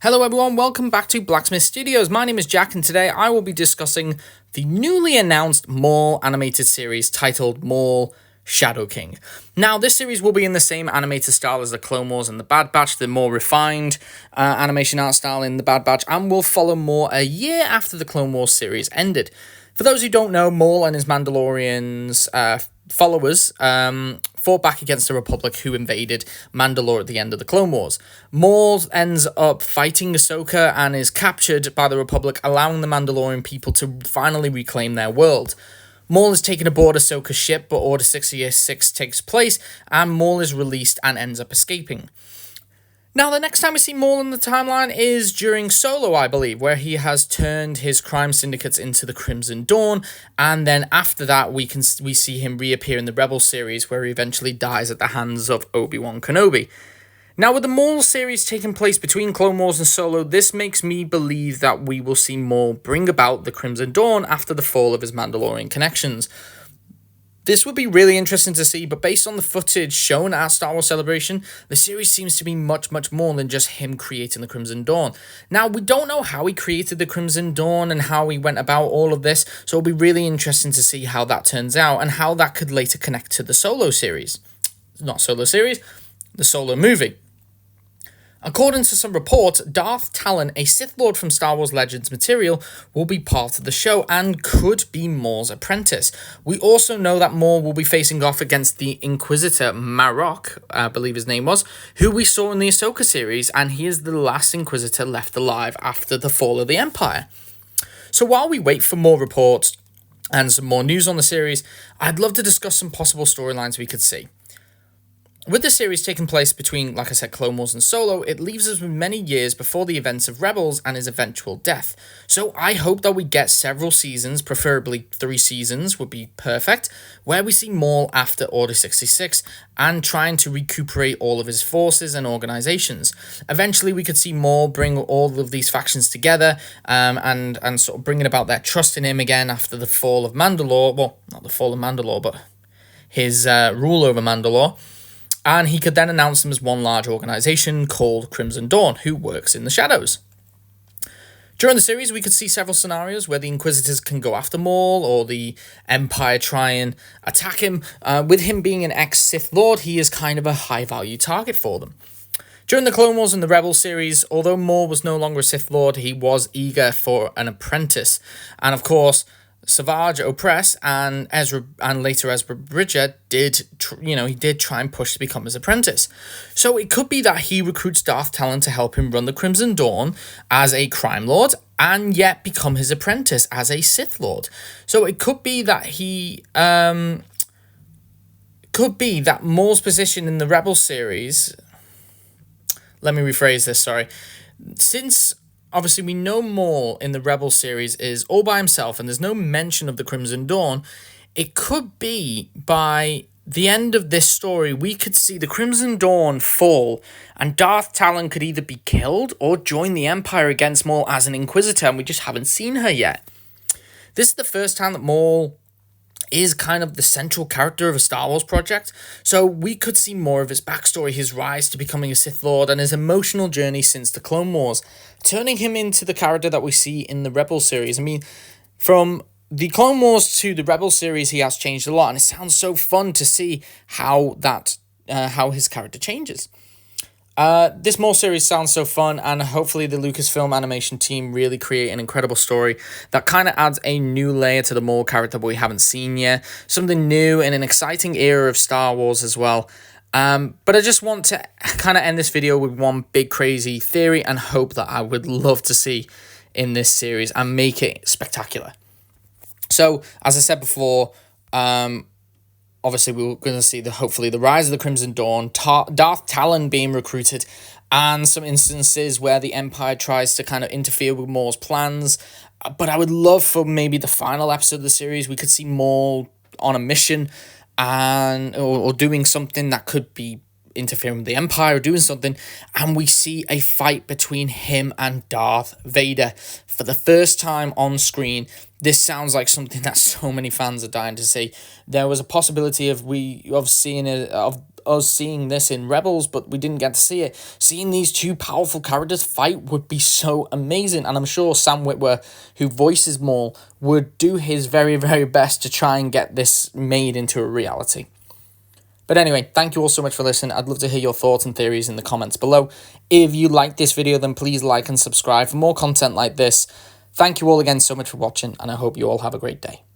Hello everyone, welcome back to Blacksmith Studios. My name is Jack and today I will be discussing the newly announced Maul animated series titled Maul Shadow King. Now this series will be in the same animated style as the Clone Wars and the Bad Batch, the more refined animation art style in the Bad Batch, and will follow Maul a year after the Clone Wars series ended. For those who don't know, Maul and his Mandalorians followers fought back against the Republic who invaded Mandalore at the end of the Clone Wars. Maul ends up fighting Ahsoka and is captured by the Republic, allowing the Mandalorian people to finally reclaim their world. Maul is taken aboard Ahsoka's ship, but Order 66 takes place, and Maul is released and ends up escaping. Now, the next time we see Maul in the timeline is during Solo, I believe, where he has turned his crime syndicates into the Crimson Dawn, and then after that, we see him reappear in the Rebels series, where he eventually dies at the hands of Obi-Wan Kenobi. Now, with the Maul series taking place between Clone Wars and Solo, this makes me believe that we will see Maul bring about the Crimson Dawn after the fall of his Mandalorian connections. This would be really interesting to see, but based on the footage shown at Star Wars Celebration, the series seems to be much more than just him creating the Crimson Dawn. Now, we don't know how he created the Crimson Dawn and how he went about all of this, so it'll be really interesting to see how that turns out and how that could later connect to the Solo series. Not Solo series, the Solo movie. According to some reports, Darth Talon, a Sith Lord from Star Wars Legends material, will be part of the show and could be Maul's apprentice. We also know that Maul will be facing off against the Inquisitor Marok, I believe his name was, who we saw in the Ahsoka series, and he is the last Inquisitor left alive after the fall of the Empire. So while we wait for more reports and some more news on the series, I'd love to discuss some possible storylines we could see. With the series taking place between, like I said, Clone Wars and Solo, it leaves us with many years before the events of Rebels and his eventual death. So I hope that we get several seasons, preferably 3 seasons would be perfect, where we see Maul after Order 66 and trying to recuperate all of his forces and organizations. Eventually we could see Maul bring all of these factions together and sort of bringing about their trust in him again after the fall of Mandalore. Well, not the fall of Mandalore, but his rule over Mandalore. And he could then announce them as one large organization called Crimson Dawn, who works in the shadows. During the series, we could see several scenarios where the Inquisitors can go after Maul or the Empire try and attack him. With him being an ex-Sith Lord, he is kind of a high-value target for them. During the Clone Wars and the Rebels series, although Maul was no longer a Sith Lord, he was eager for an apprentice. And of course, Savage Opress and Ezra and later Ezra Bridger did try and push to become his apprentice. So it could be that he recruits Darth Talon to help him run the Crimson Dawn as a crime lord and yet become his apprentice as a Sith Lord. So it could be that Maul's position in the Rebel series. Let me rephrase this, sorry. Since obviously, we know Maul in the Rebel series is all by himself and there's no mention of the Crimson Dawn. It could be by the end of this story, we could see the Crimson Dawn fall and Darth Talon could either be killed or join the Empire against Maul as an Inquisitor, and we just haven't seen her yet. This is the first time that Maul is kind of the central character of a Star Wars project, so we could see more of his backstory, his rise to becoming a Sith Lord, and his emotional journey since the Clone Wars, turning him into the character that we see in the Rebel series. I mean, from the Clone Wars to the Rebel series, he has changed a lot, and it sounds so fun to see how his character changes. This Maul series sounds so fun, and hopefully the Lucasfilm animation team really create an incredible story that kind of adds a new layer to the Maul character we haven't seen yet, something new in an exciting era of Star Wars as well. But I just want to kind of end this video with one big crazy theory and hope that I would love to see in this series and make it spectacular. So, as I said before, obviously, we're going to see hopefully the rise of the Crimson Dawn, Darth Talon being recruited, and some instances where the Empire tries to kind of interfere with Maul's plans. But I would love for maybe the final episode of the series, we could see Maul on a mission or doing something that could be interfering with the Empire or doing something, and we see a fight between him and Darth Vader for the first time on screen. This sounds like something that so many fans are dying to see. There was a possibility of seeing us seeing this in Rebels, but we didn't get to see it. Seeing these two powerful characters fight would be so amazing, and I'm sure Sam Witwer, who voices Maul, would do his very, very best to try and get this made into a reality. But anyway, thank you all so much for listening. I'd love to hear your thoughts and theories in the comments below. If you liked this video, then please like and subscribe for more content like this. Thank you all again so much for watching, and I hope you all have a great day.